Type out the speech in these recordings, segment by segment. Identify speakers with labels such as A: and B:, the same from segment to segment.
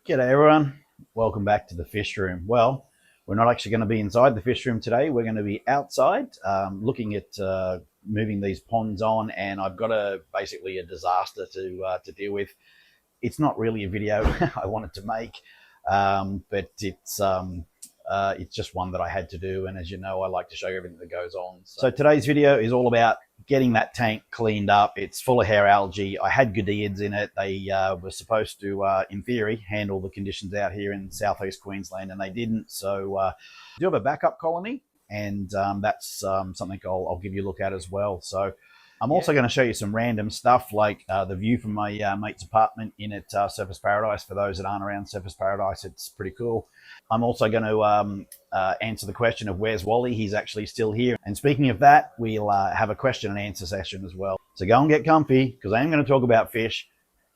A: G'day everyone, welcome back to the fish room. Well, we're not actually going to be inside the fish room today. We're going to be outside looking at moving these ponds on, and I've got basically a disaster to deal with. It's not really a video I wanted to make, but it's just one that I had to do. And as you know, I like to show you everything that goes on. So today's video is all about getting that tank cleaned up. It's full of hair algae. I had Adrians in it. They were supposed to, in theory, handle the conditions out here in southeast Queensland, and they didn't. So I do have a backup colony, and that's something I'll give you a look at as well. So I'm also going to show you some random stuff like the view from my mate's apartment in at Surfers Paradise. For those that aren't around Surfers Paradise, it's pretty cool. I'm also going to answer the question of where's Wally. He's actually still here. And speaking of that, we'll have a question and answer session as well. So go and get comfy, because I am going to talk about fish,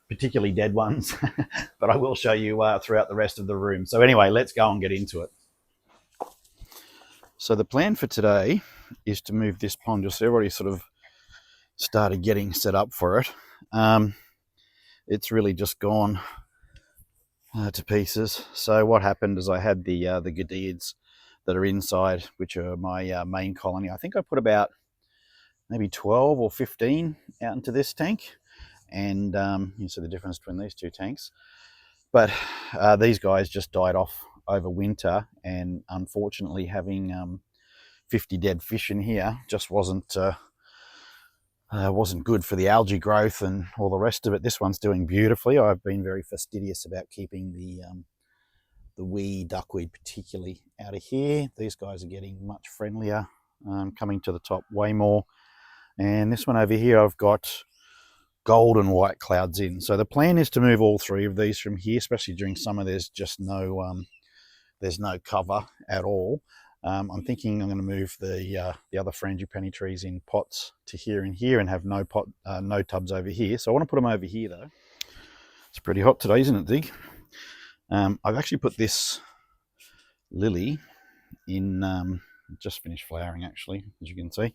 A: particularly dead ones, but I will show you throughout the rest of the room. So anyway, let's go and get into it. So the plan for today is to move this pond. You'll see I've already sort of started getting set up for it. It's really just gone to pieces. So what happened is I had the gadids that are inside, which are my main colony. I think I put about maybe 12 or 15 out into this tank, and you see the difference between these two tanks. But these guys just died off over winter, and unfortunately having 50 dead fish in here just wasn't good for the algae growth and all the rest of it. This one's doing beautifully. I've been very fastidious about keeping the duckweed particularly out of here. These guys are getting much friendlier, coming to the top way more. And this one over here, I've got gold and white clouds in. So the plan is to move all three of these from here, especially during summer. There's just no cover at all. I'm thinking I'm going to move the other frangipani trees in pots to here and here, and have no tubs over here. So I want to put them over here though. It's pretty hot today, isn't it, Dig? I've actually put this lily in, just finished flowering actually, as you can see,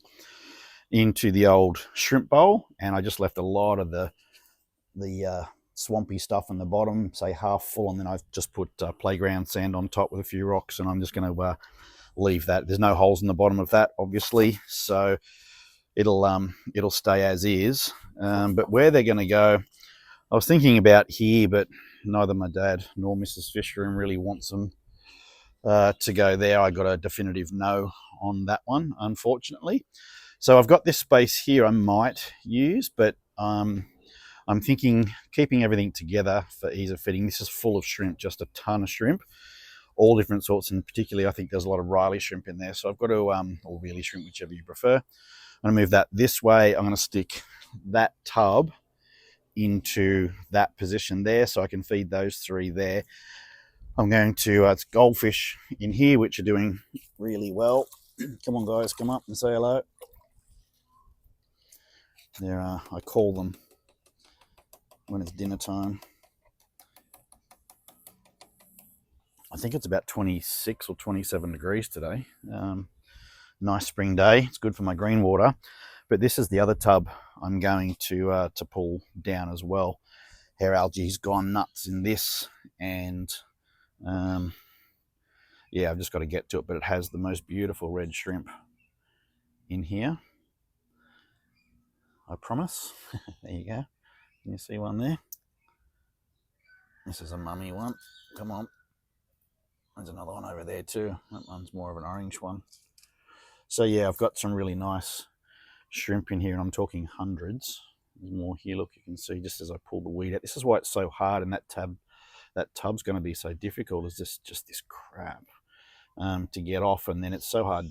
A: into the old shrimp bowl, and I just left a lot of the swampy stuff in the bottom, say half full, and then I've just put playground sand on top with a few rocks, and I'm just going to leave that. There's no holes in the bottom of that, obviously, so it'll stay as is. But where they're going to go, I was thinking about here, but neither my dad nor Mrs. Fishroom really wants them to go there. I got a definitive no on that one, unfortunately. So I've got this space here I might use, but I'm thinking keeping everything together for ease of feeding. This is full of shrimp, just a ton of shrimp, all different sorts, and particularly I think there's a lot of Riley shrimp in there. So I've got to, or Really shrimp, whichever you prefer. I'm going to move that this way. I'm going to stick that tub into that position there so I can feed those three there. I'm going to, it's goldfish in here, which are doing really well. Come on guys, come up and say hello. There are, I call them when it's dinner time. I think it's about 26 or 27 degrees today. Nice spring day. It's good for my green water. But this is the other tub I'm going to pull down as well. Hair algae's gone nuts in this, and yeah, I've just got to get to it. But it has the most beautiful red shrimp in here, I promise. There you go. Can you see one there? This is a mummy one. Come on. There's another one over there too. That one's more of an orange one. So yeah, I've got some really nice shrimp in here, and I'm talking hundreds. There's more here. Look, you can see just as I pull the weed out. This is why it's so hard, and that tub's going to be so difficult. Is just this crap to get off, and then it's so hard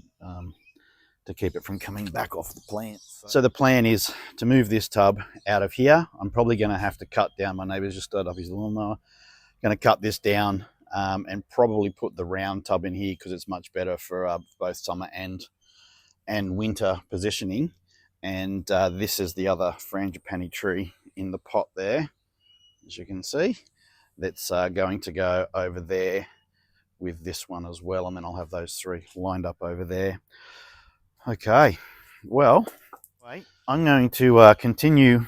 A: to keep it from coming back off the plant. So the plan is to move this tub out of here. I'm probably going to have to cut down. My neighbour's just started up his lawnmower. Going to cut this down and probably put the round tub in here, because it's much better for both summer and winter positioning. And this is the other frangipani tree in the pot there, as you can see. That's going to go over there with this one as well, and then I'll have those three lined up over there. Okay, well, I'm going to continue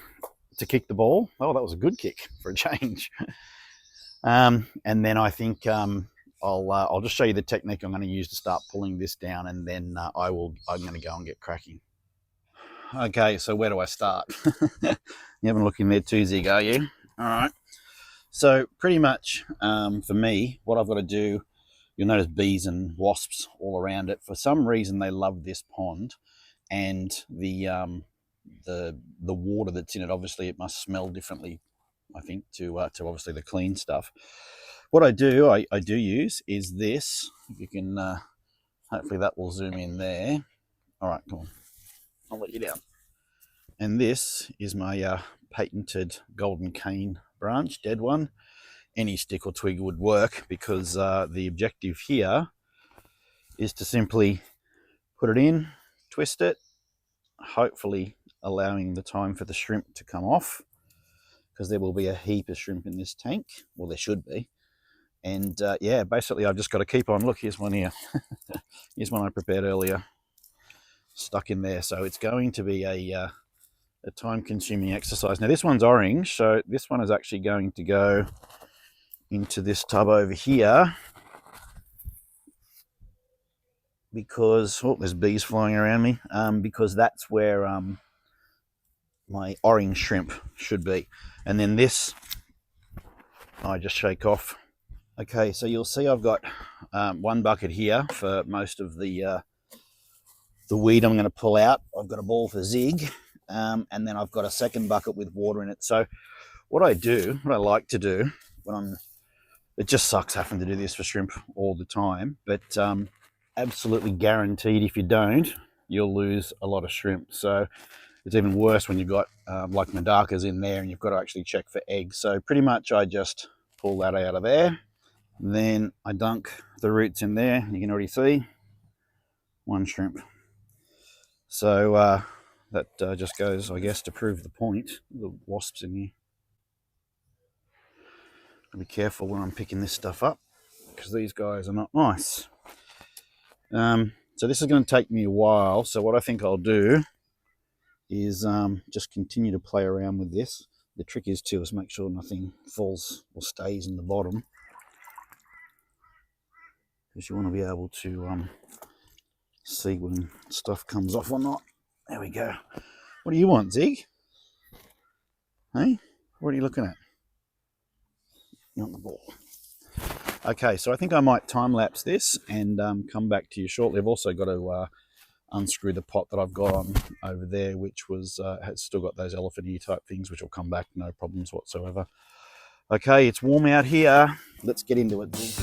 A: to kick the ball. Oh, that was a good kick for a change. And then I think I'll just show you the technique I'm going to use to start pulling this down, and then I'm going to go and get cracking. Okay, so where do I start? You haven't looked in there too, Zig, are you? All right. So pretty much for me, what I've got to do, you'll notice bees and wasps all around it. For some reason, they love this pond, and the water that's in it. Obviously, it must smell differently, I think, to obviously the clean stuff. What I do use is this. If you can, hopefully that will zoom in there. All right, come on. I'll let you down. And this is my patented golden cane branch, dead one. Any stick or twig would work, because the objective here is to simply put it in, twist it, hopefully allowing the time for the shrimp to come off, because there will be a heap of shrimp in this tank. Well, there should be. And yeah, basically I've just got to keep on. Look, here's one here. Here's one I prepared earlier, stuck in there. So it's going to be a time-consuming exercise. Now this one's orange, so this one is actually going to go into this tub over here, because there's bees flying around me, because that's where my orange shrimp should be. And then this I just shake off. Okay, so you'll see I've got one bucket here for most of the weed I'm going to pull out. I've got a ball for Zig, and then I've got a second bucket with water in it. So what I like to do when it just sucks having to do this for shrimp all the time, but absolutely guaranteed if you don't, you'll lose a lot of shrimp. So it's even worse when you've got like Madakas in there and you've got to actually check for eggs. So pretty much I just pull that out of there. Then I dunk the roots in there. You can already see one shrimp. So that just goes, I guess, to prove the point. The wasps in here. I'll be careful when I'm picking this stuff up, because these guys are not nice. So this is going to take me a while. So what I think I'll do is just continue to play around with this. The trick is make sure nothing falls or stays in the bottom, because you want to be able to see when stuff comes off or not. There we go. What do you want, Zig? Hey, what are you looking at? You want the ball. Okay, so I think I might time lapse this and come back to you shortly. I've also got to unscrew the pot that I've got on over there, which has still got those elephant ear type things, which will come back, no problems whatsoever. Okay, it's warm out here. Let's get into it.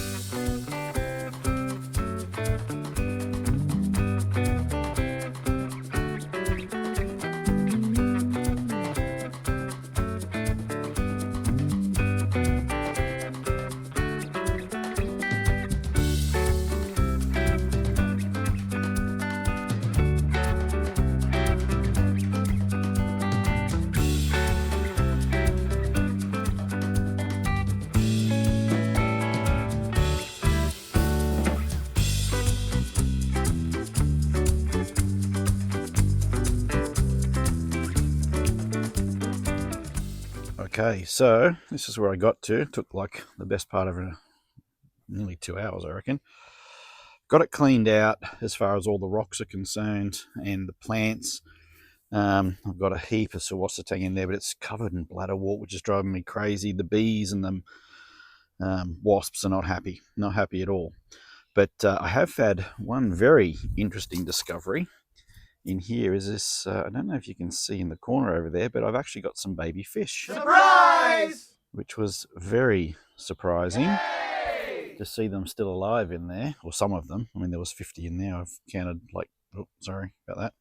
A: Okay, so this is where I got to. It took like the best part of nearly 2 hours, I reckon. Got it cleaned out as far as all the rocks are concerned and the plants. I've got a heap of Sawasatang in there, but it's covered in bladderwort, which is driving me crazy. The bees and the wasps are not happy at all. But I have had one very interesting discovery in here. Is this, I don't know if you can see in the corner over there, but I've actually got some baby fish. Surprise! Which was very surprising. Yay! To see them still alive in there, or some of them. I mean, there was 50 in there. I've counted sorry about that.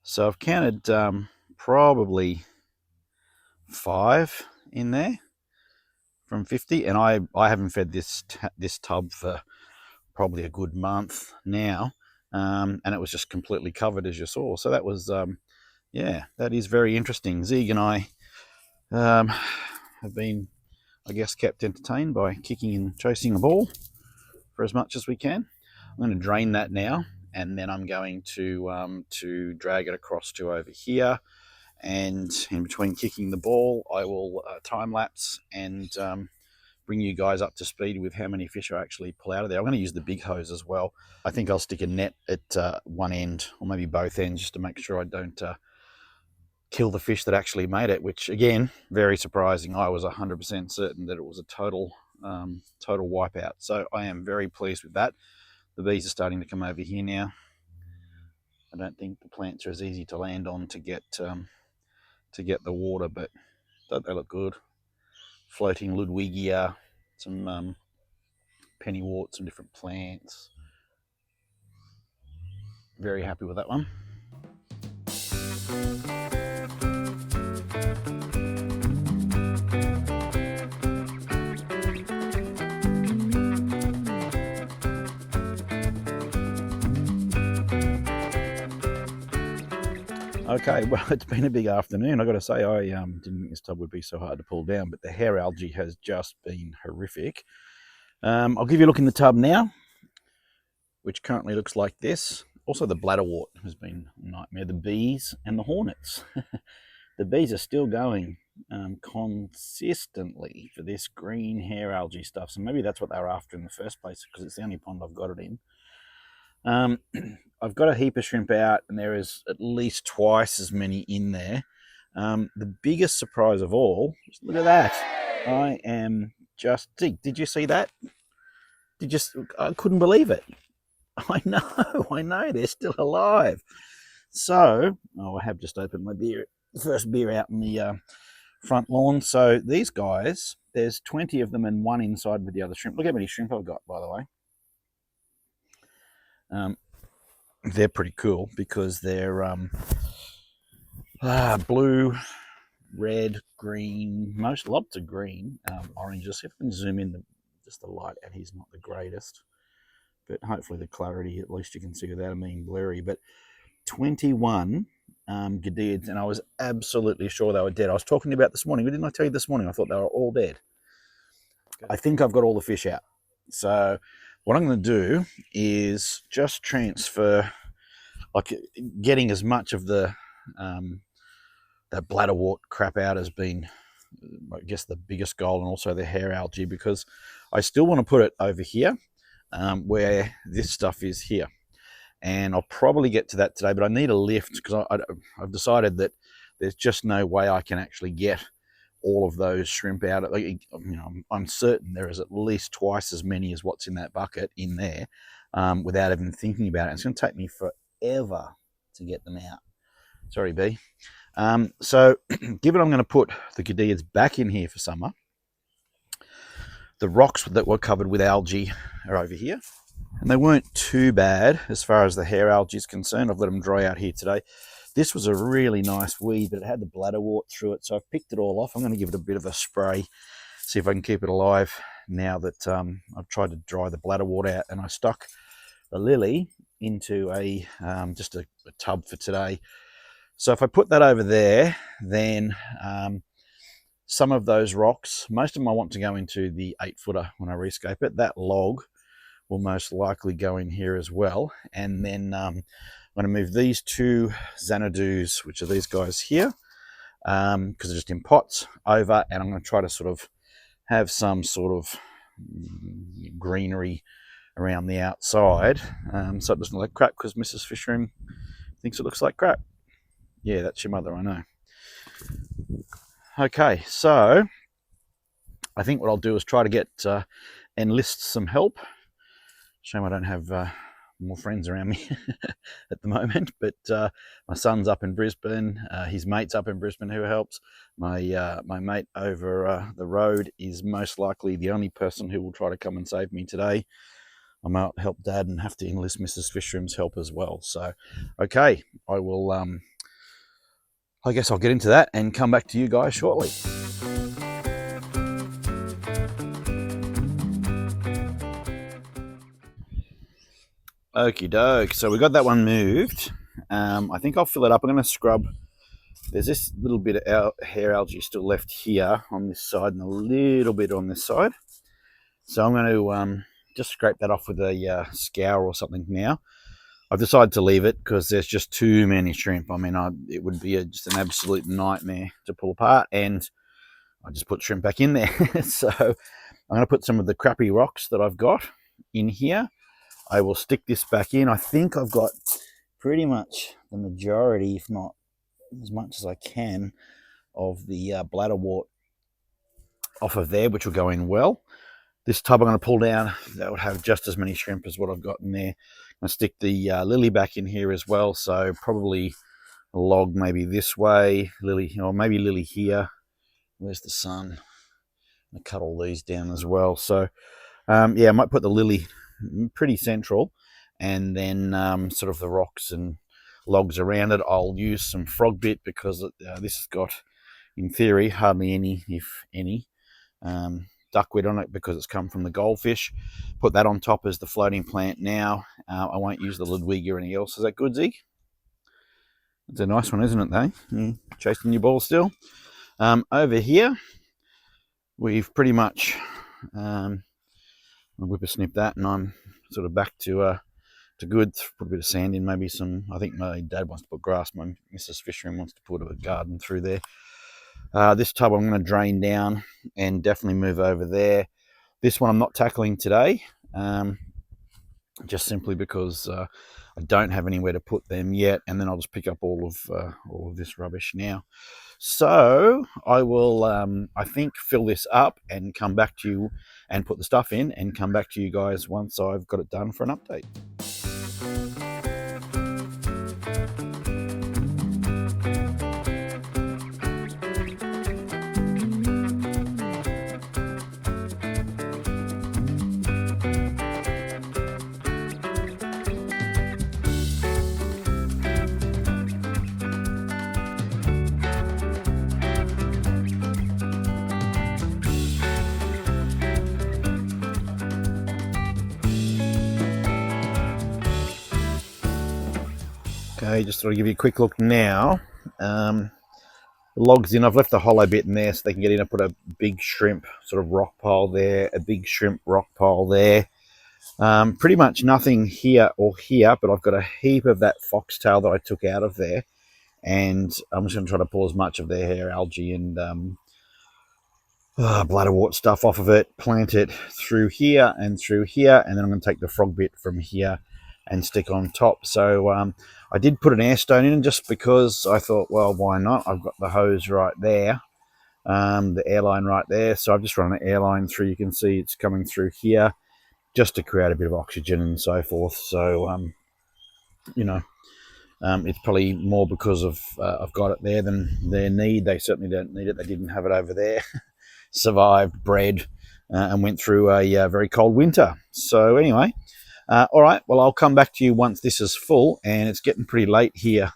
A: So I've counted probably 5 in there from 50, and I haven't fed this tub for probably a good month now. And it was just completely covered, as you saw. So that was, yeah, that is very interesting. Zig and I have been, I guess, kept entertained by kicking and chasing the ball for as much as we can. I'm going to drain that now, and then I'm going to drag it across to over here, and in between kicking the ball, I will time lapse and bring you guys up to speed with how many fish I actually pull out of there. I'm going to use the big hose as well. I think I'll stick a net at one end, or maybe both ends, just to make sure I don't kill the fish that actually made it, which again, very surprising. I was 100% certain that it was a total wipeout. So I am very pleased with that. The bees are starting to come over here now. I don't think the plants are as easy to land on to get the water, but don't they look good? Floating Ludwigia, some pennywort, some different plants. Very happy with that one. Okay, well, it's been a big afternoon. I've got to say, I didn't think this tub would be so hard to pull down, but the hair algae has just been horrific. I'll give you a look in the tub now, which currently looks like this. Also, the bladderwort has been a nightmare. The bees and the hornets. The bees are still going consistently for this green hair algae stuff. So maybe that's what they were after in the first place, because it's the only pond I've got it in. I've got a heap of shrimp out, and there is at least twice as many in there. The biggest surprise of all, just look at that. I am just... Did you see that? I couldn't believe it. I know, they're still alive. So, I have just opened my first beer out in the front lawn. So these guys, there's 20 of them and one inside with the other shrimp. Look how many shrimp I've got, by the way. They're pretty cool because they're blue, red, green, lots of green, oranges. If I can zoom in, just the light out here's not the greatest, but hopefully the clarity, at least you can see without it being blurry. But 21 Gadids, and I was absolutely sure they were dead. I was talking about this morning. Didn't I tell you this morning? I thought they were all dead. I think I've got all the fish out. So what I'm going to do is just transfer, like getting as much of the that bladderwort crap out has been, I guess, the biggest goal, and also the hair algae, because I still want to put it over here where this stuff is here. And I'll probably get to that today, but I need a lift because I've decided that there's just no way I can actually get all of those shrimp out. I'm certain there is at least twice as many as what's in that bucket in there without even thinking about it. It's going to take me forever to get them out. Sorry, B. So given I'm going to put the Gadids back in here for summer, the rocks that were covered with algae are over here. And they weren't too bad as far as the hair algae is concerned. I've let them dry out here today. This was a really nice weed, but it had the bladderwort through it, so I've picked it all off. I'm going to give it a bit of a spray, see if I can keep it alive now that I've tried to dry the bladderwort out. And I stuck the lily into just a tub for today. So if I put that over there, then some of those rocks, most of them I want to go into the 8-footer when I rescape it. That log will most likely go in here as well. And then I'm going to move these two Xanadus, which are these guys here, because they're just in pots, over, and I'm going to try to sort of have some sort of greenery around the outside, so it doesn't look like crap, because Mrs. Fishroom thinks it looks like crap. Yeah, that's your mother, I know. Okay, so I think what I'll do is try to enlist some help. Shame I don't have more friends around me at the moment, but my son's up in Brisbane, his mate's up in Brisbane who helps. My mate over the road is most likely the only person who will try to come and save me today. I might help Dad and have to enlist Mrs. Fishroom's help as well. So, okay, I will, I guess I'll get into that and come back to you guys shortly. Okie doke, so we got that one moved. I think I'll fill it up. I'm going to scrub. There's this little bit of hair algae still left here on this side and a little bit on this side. So I'm going to just scrape that off with a scour or something now. I've decided to leave it because there's just too many shrimp. I mean, it would be just an absolute nightmare to pull apart, and I just put shrimp back in there. So I'm going to put some of the crappy rocks that I've got in here. I will stick this back in. I think I've got pretty much the majority, if not as much as I can, of the bladderwort off of there, which will go in well. This tub I'm going to pull down, that would have just as many shrimp as what I've got in there. I'm going to stick the lily back in here as well, so probably a log maybe this way, lily, or maybe lily here. Where's the sun? I'm going to cut all these down as well. So yeah, I might put the lily pretty central, and then sort of the rocks and logs around it. I'll use some frog bit because this has got, in theory, hardly any, if any, duckweed on it because it's come from the goldfish. Put that on top as the floating plant now. I won't use the Ludwig or anything else. Is that good, Zig? It's a nice one, isn't it, though? Chasing your ball still. Over here, we've pretty much I'll whippersnip that, and I'm sort of back to good. Put a bit of sand in, maybe some. I think my dad wants to put grass. My Mrs. Fishroom wants to put a garden through there. This tub I'm going to drain down and definitely move over there. This one I'm not tackling today, just simply because I don't have anywhere to put them yet, and then I'll just pick up all of this rubbish now. So I will, I think, fill this up and come back to you and put the stuff in and come back to you guys once I've got it done for an update. Okay, just thought I'd give you a quick look now. Logs in. I've left the hollow bit in there so they can get in. I put a big shrimp sort of rock pile there, a big shrimp rock pile there. Pretty much nothing here or here, but I've got a heap of that foxtail that I took out of there, and I'm just going to try to pull as much of their hair, algae, and bladderwort stuff off of it, plant it through here, and then I'm going to take the frog bit from here and stick on top. So I did put an air stone in just because I thought, well, why not? I've got the hose right there, the airline right there. So I've just run an airline through. You can see it's coming through here just to create a bit of oxygen and so forth. So, you know, it's probably more because of I've got it there than their need. They certainly don't need it. They didn't have it over there. Survived, bred, and went through a very cold winter. So anyway, all right, well, I'll come back to you once this is full, and it's getting pretty late here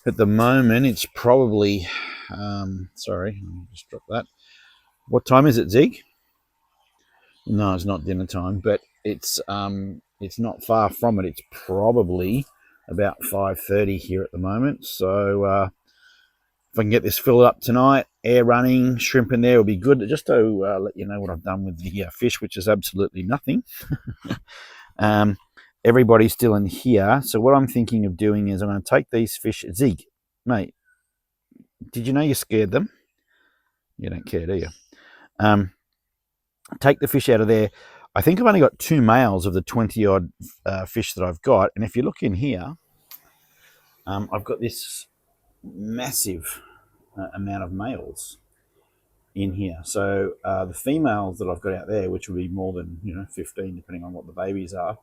A: at the moment. It's probably, sorry, I'll just drop that. What time is it, Zig? No, it's not dinner time, but it's not far from it. It's probably about 5:30 here at the moment. So if I can get this filled up tonight, air running, shrimp in there will be good. Just to let you know what I've done with the fish, which is absolutely nothing. Everybody's still in here. So what I'm thinking of doing is I'm going to take these fish. Zig, mate, did you know you scared them? You don't care, do you? Take the fish out of there. I think I've only got 2 males of the 20-odd fish that I've got. And if you look in here, I've got this massive amount of males in here. So the females that I've got out there, which will be more than 15, depending on what the babies are,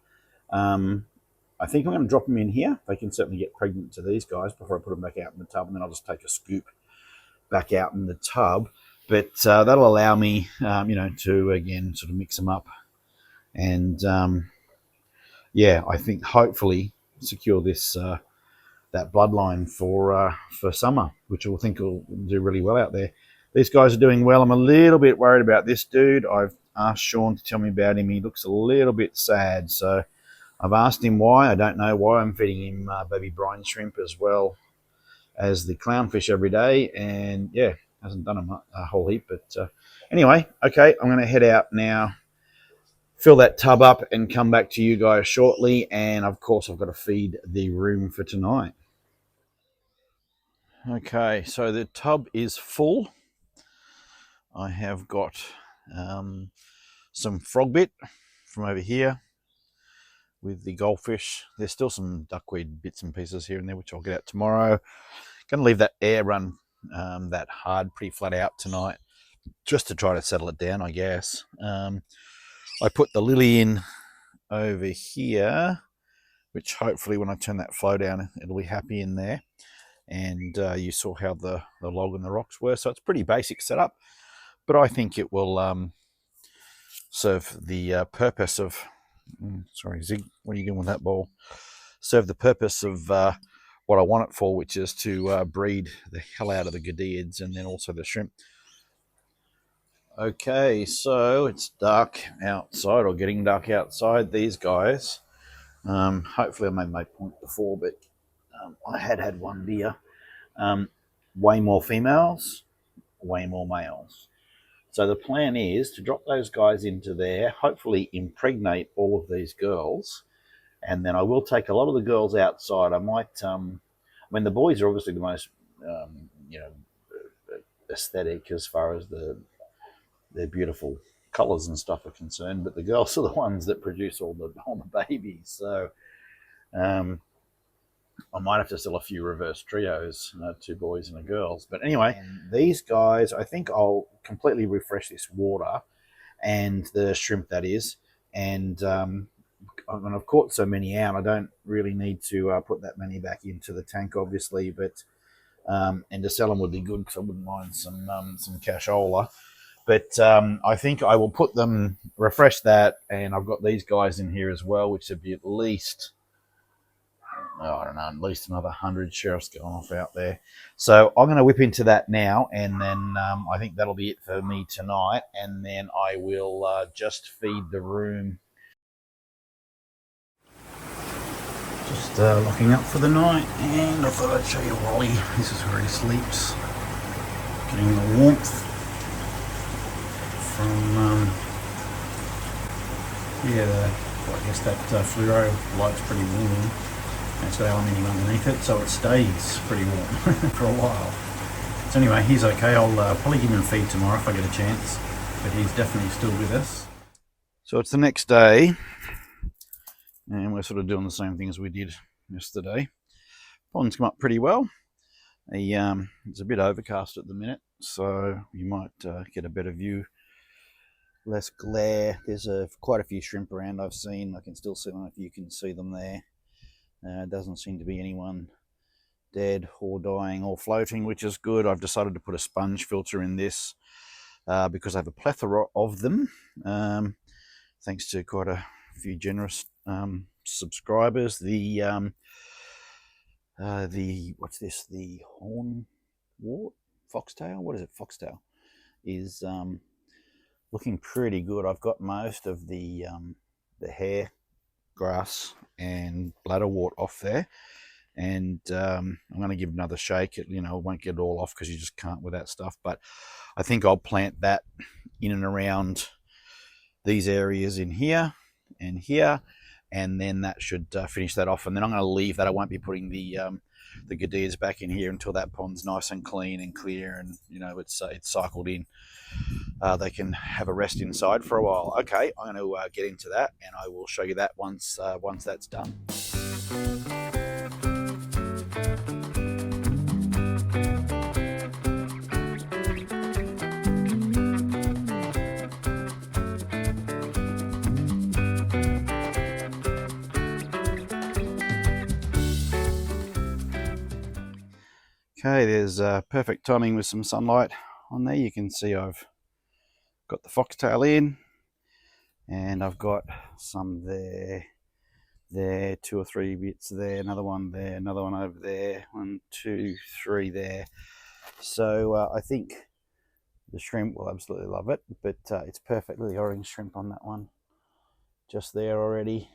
A: I think I'm going to drop them in here. They can certainly get pregnant to these guys before I put them back out in the tub, and then I'll just take a scoop back out in the tub. But that'll allow me, to again sort of mix them up, and yeah, I think hopefully secure this that bloodline for summer, which I think will do really well out there. These guys are doing well. I'm a little bit worried about this dude. I've asked Sean to tell me about him. He looks a little bit sad, so I've asked him why. I don't know why. I'm feeding him baby brine shrimp as well as the clownfish every day, and yeah, hasn't done a whole heap. But anyway, okay, I'm going to head out now. fill that tub up and come back to you guys shortly. And of course, I've got to feed the room for tonight. Okay, so the tub is full. I have got some frog bit from over here with the goldfish. There's still some duckweed bits and pieces here and there, which I'll get out tomorrow. Going to leave that air run that hard pretty flat out tonight, just to try to settle it down, I guess. I put the lily in over here, which hopefully when I turn that flow down, it'll be happy in there. And you saw how the log and the rocks were. So it's pretty basic setup, but I think it will serve the purpose of, sorry, Zig, what are you doing with that ball? Serve the purpose of what I want it for, which is to breed the hell out of the gadids and then also the shrimp. Okay, so it's dark outside, or getting dark outside. These guys, hopefully I made my point before, but I had one beer. Way more females, way more males. So the plan is to drop those guys into there, hopefully impregnate all of these girls, and then I will take a lot of the girls outside. I might, I mean, the boys are obviously the most, aesthetic as far as their beautiful colours and stuff are concerned, but the girls are the ones that produce all the babies. So I might have to sell a few reverse trios, 2 boys and a girls. But anyway, these guys, I think I'll completely refresh this water and the shrimp, that is. And I've caught so many out, I don't really need to put that many back into the tank, obviously. But and to sell them would be good, because I wouldn't mind some cashola. But I think I will put them, refresh that, and I've got these guys in here as well, which would be at least, I don't know, at least another 100 sheriffs going off out there. So I'm going to whip into that now, and then I think that'll be it for me tonight. And then I will just feed the room. Just locking up for the night, and I thought I'd show you Wally. This is where he sleeps, getting the warmth from, I guess that fluoro light's pretty warm. It's got aluminium underneath it, so it stays pretty warm for a while. So anyway, he's okay. I'll probably give him a feed tomorrow if I get a chance, but he's definitely still with us. So it's the next day, and we're sort of doing the same thing as we did yesterday. Pond's come up pretty well. It's a bit overcast at the minute, so you might get a better view, less glare. There's quite a few shrimp around I've seen. I can still see them if you can see them there. Doesn't seem to be anyone dead or dying or floating, which is good. I've decided to put a sponge filter in this because I have a plethora of them, thanks to quite a few generous subscribers. The what's this? The hornwort, foxtail. What is it? Foxtail is looking pretty good. I've got most of the hair grass and bladderwort off there, and I'm going to give another shake. It won't get it all off because you just can't with that stuff, but I think I'll plant that in and around these areas in here and here, and then that should finish that off. And then I'm going to leave that. I won't be putting the gadirs back in here until that pond's nice and clean and clear, and it's cycled in. They can have a rest inside for a while. Okay, I'm going to get into that, and I will show you that once that's done. Okay, there's perfect timing with some sunlight on there. You can see I've got the foxtail in, and I've got some there, 2 or 3 bits there, another one there, another one over there, 1, 2, 3 there. So I think the shrimp will absolutely love it, but it's perfectly orange shrimp on that one, just there already.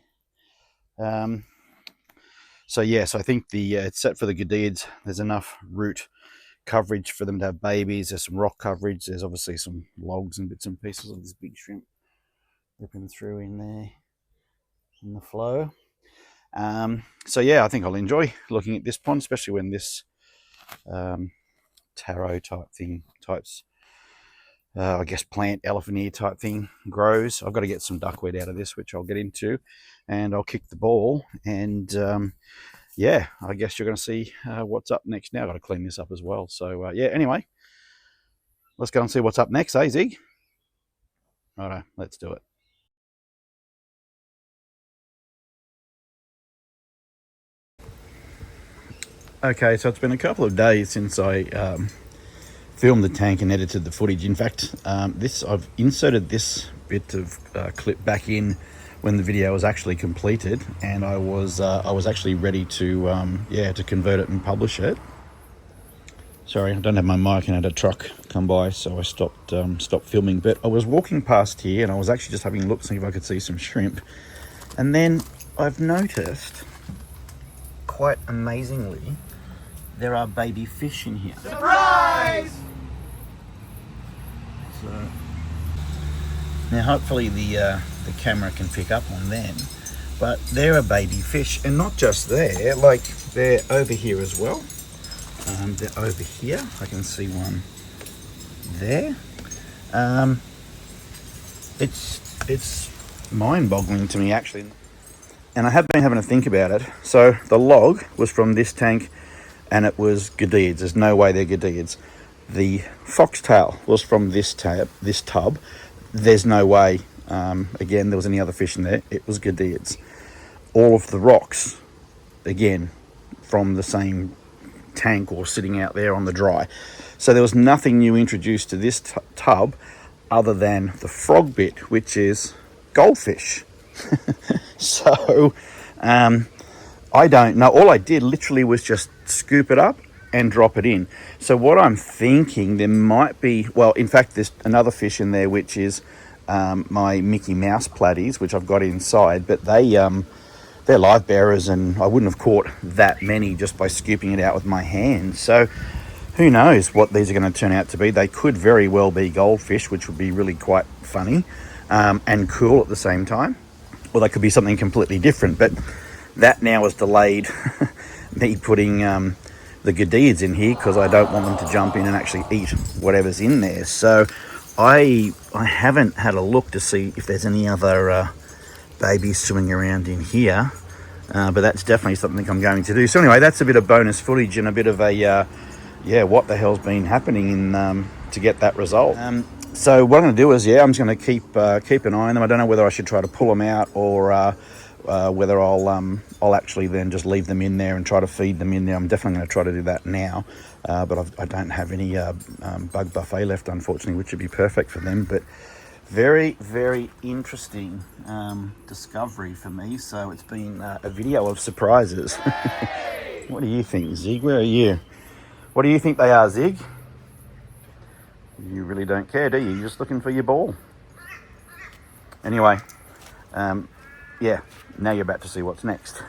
A: So yes, I think it's set for the gadids. There's enough root coverage for them to have babies. There's some rock coverage. There's obviously some logs and bits and pieces of this big shrimp ripping through in there in the flow. So yeah, I think I'll enjoy looking at this pond, especially when this taro types, I guess plant elephant ear type thing grows. I've got to get some duckweed out of this, which I'll get into, and I'll kick the ball. And yeah, I guess you're going to see what's up next now. I've got to clean this up as well. So yeah, anyway, let's go and see what's up next, eh, Zig? Righto, let's do it. Okay, so it's been a couple of days since I filmed the tank and edited the footage. In fact, I've inserted this bit of clip back in when the video was actually completed, and I was actually ready to to convert it and publish it. Sorry, I don't have my mic and I had a truck come by, so I stopped filming. But I was walking past here and I was actually just having a look to see if I could see some shrimp, and then I've noticed, quite amazingly, there are baby fish in here. Surprise! So now hopefully the camera can pick up on them, but there are baby fish, and not just there, like they're over here as well. They're over here. I can see one there. It's mind-boggling to me, actually, and I have been having to think about it. So the log was from this tank, and it was gadids. There's no way they're gadids. The foxtail was from this tub. There's no way, again, there was any other fish in there. It was gadids. All of the rocks, again, from the same tank or sitting out there on the dry. So there was nothing new introduced to this tub other than the frog bit, which is goldfish. So I don't know. All I did literally was just scoop it up and drop it in. So what I'm thinking, there might be, well, in fact, there's another fish in there, which is my Mickey Mouse platies, which I've got inside, but they're live bearers, and I wouldn't have caught that many just by scooping it out with my hand. So who knows what these are going to turn out to be. They could very well be goldfish, which would be really quite funny and cool at the same time. Or they could be something completely different, but that now has delayed me putting the gadids in here, because I don't want them to jump in and actually eat whatever's in there. So I haven't had a look to see if there's any other babies swimming around in here, but that's definitely something I'm going to do. So anyway, that's a bit of bonus footage and a bit of a what the hell's been happening in to get that result. So what I'm going to do is, I'm just going to keep an eye on them. I don't know whether I should try to pull them out, or whether I'll actually then just leave them in there and try to feed them in there. I'm definitely going to try to do that now, but I don't have any bug buffet left, unfortunately, which would be perfect for them. But very, very interesting discovery for me. So it's been a video of surprises. What do you think, Zig? Where are you? What do you think they are, Zig? You really don't care, do you? You're just looking for your ball. Anyway, now you're about to see what's next.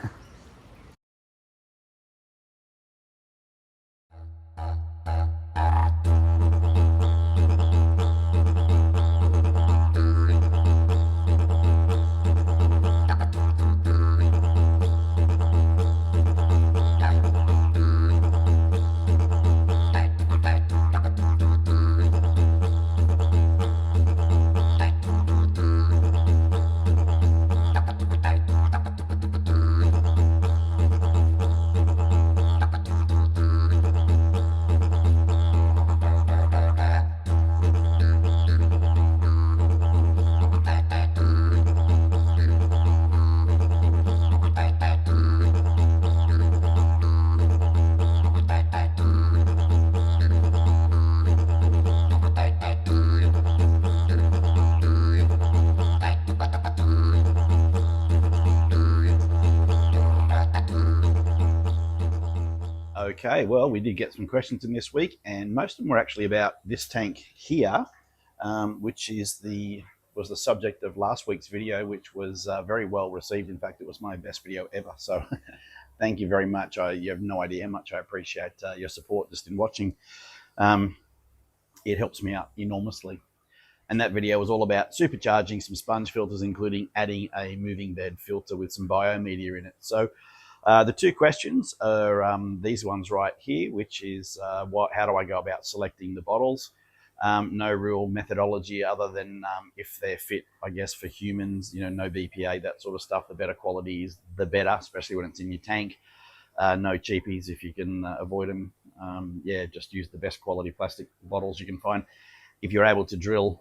A: Okay, well, we did get some questions in this week, and most of them were actually about this tank here, which was the subject of last week's video, which was very well received. In fact, it was my best video ever. So thank you very much. You have no idea how much I appreciate your support just in watching. It helps me out enormously. And that video was all about supercharging some sponge filters, including adding a moving bed filter with some biomedia in it. So the two questions are these ones right here, which is how do I go about selecting the bottles? No real methodology other than if they're fit, I guess, for humans, no BPA, that sort of stuff. The better quality is the better, especially when it's in your tank. No cheapies if you can avoid them. Yeah, just use the best quality plastic bottles you can find. If you're able to drill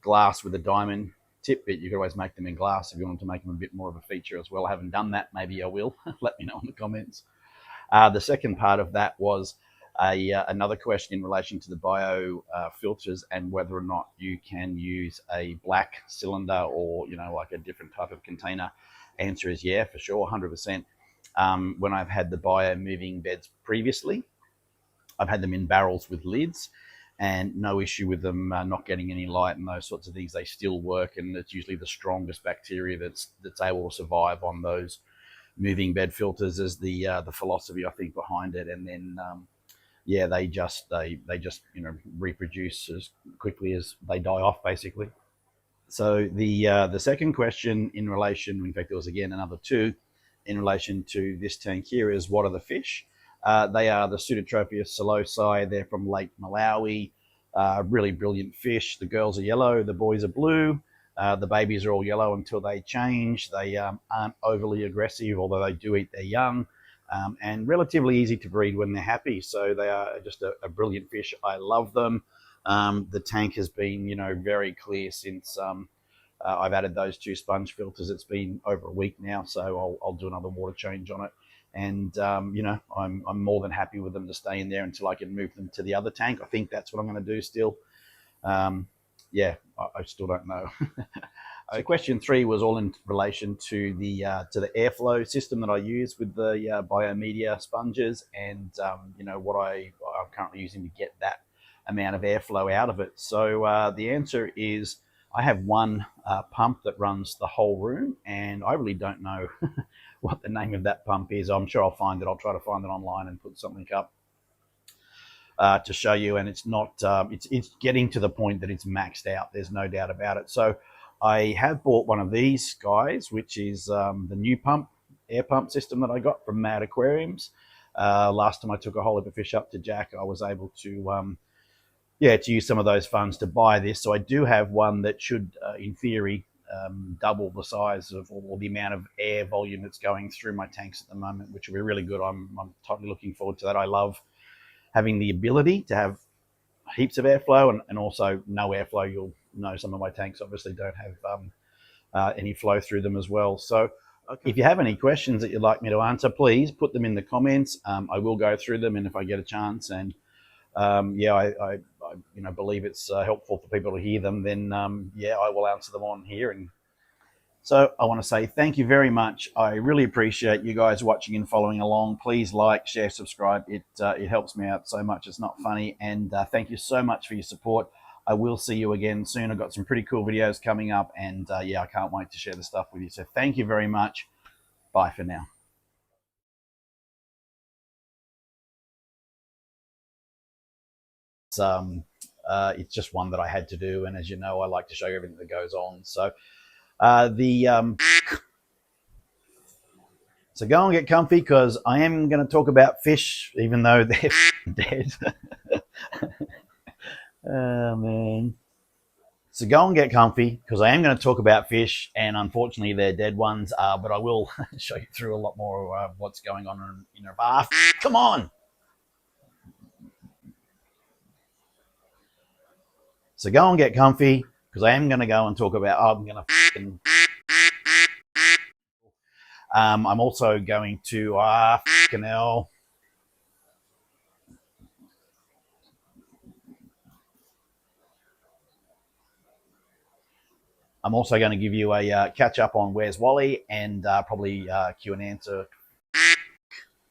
A: glass with a diamond tip bit, you can always make them in glass if you want to make them a bit more of a feature as well. I haven't done that. Maybe I will. Let me know in the comments. The second part of that was another question in relation to the bio filters and whether or not you can use a black cylinder or, like a different type of container. Answer is yeah, for sure, 100%. When I've had the bio moving beds previously, I've had them in barrels with lids and no issue with them not getting any light and those sorts of things. They still work, and it's usually the strongest bacteria that's able to survive on those moving bed filters is the philosophy, I think, behind it. And then yeah, they just reproduce as quickly as they die off, basically. So the second question in relation, in fact, there was again another two in relation to this tank here, is what are the fish? They are the Pseudotropia celosi. They're from Lake Malawi. Really brilliant fish. The girls are yellow, the boys are blue. The babies are all yellow until they change. They aren't overly aggressive, although they do eat their young, and relatively easy to breed when they're happy. So they are just a brilliant fish. I love them. The tank has been, very clear since I've added those two sponge filters. It's been over a week now, so I'll do another water change on it. And I'm more than happy with them to stay in there until I can move them to the other tank. I think that's what I'm going to do still. Yeah, I still don't know. So question 3 was all in relation to the airflow system that I use with the biomedia sponges, and what I'm currently using to get that amount of airflow out of it. So the answer is I have one pump that runs the whole room, and I really don't know what the name of that pump is. I'm sure I'll find it. I'll try to find it online and put something up to show you. And it's not, it's getting to the point that it's maxed out. There's no doubt about it. So I have bought one of these guys, which is the new pump, air pump system that I got from Mad Aquariums. Last time I took a whole heap of fish up to Jack, I was able to to use some of those funds to buy this. So I do have one that should, in theory, double the size of, or the amount of air volume that's going through my tanks at the moment, which will be really good. I'm totally looking forward to that. I love having the ability to have heaps of airflow and also no airflow. You'll know some of my tanks obviously don't have any flow through them as well. So if you have any questions that you'd like me to answer, please put them in the comments. I will go through them, and if I get a chance, and I believe it's helpful for people to hear them, then I will answer them on here. And so I want to say thank you very much. I really appreciate you guys watching and following along. Please like, share, subscribe. It helps me out so much. It's not funny. And thank you so much for your support. I will see you again soon. I've got some pretty cool videos coming up, and I can't wait to share the stuff with you. So thank you very much. Bye for now. It's just one that I had to do, and as you know, I like to show you everything that goes on. So so go and get comfy, because I am going to talk about fish, even though they're dead. Oh man. So go and get comfy, because I am going to talk about fish, and unfortunately they're dead ones, but I will show you through a lot more of what's going on in a bath. Come on. So go and get comfy, because I am going to go and talk about, I'm going to I'm also going to, fucking hell. I'm also going to give you a catch up on Where's Wally, and probably Q and answer.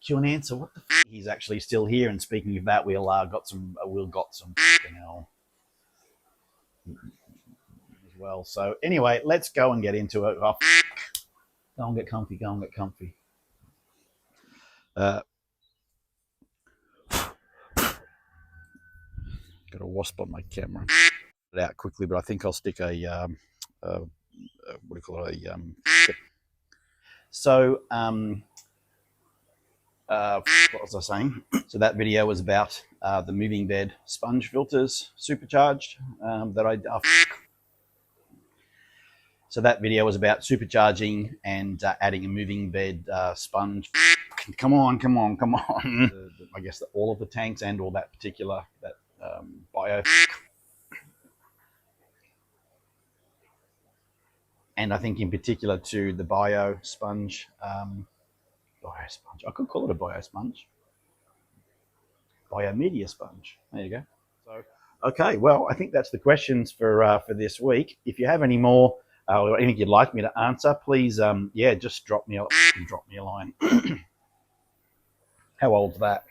A: Q and answer. What the? He's actually still here. And speaking of that, we'll got some. As well. So anyway, let's go and get into it. Oh, go and get comfy. Go and get comfy. Got a wasp on my camera. it out quickly, but I think I'll stick a what do you call it? So what was I saying? So that video was about the moving bed sponge filters supercharged that I. So that video was about supercharging and adding a moving bed sponge. Come on. I guess all of the tanks and all that particular bio. And I think in particular to the bio sponge. I could call it a bio sponge. Biomedia sponge. There you go. So, okay, well, I think that's the questions for this week. If you have any more or anything you'd like me to answer, please, just drop me a line. How old's that?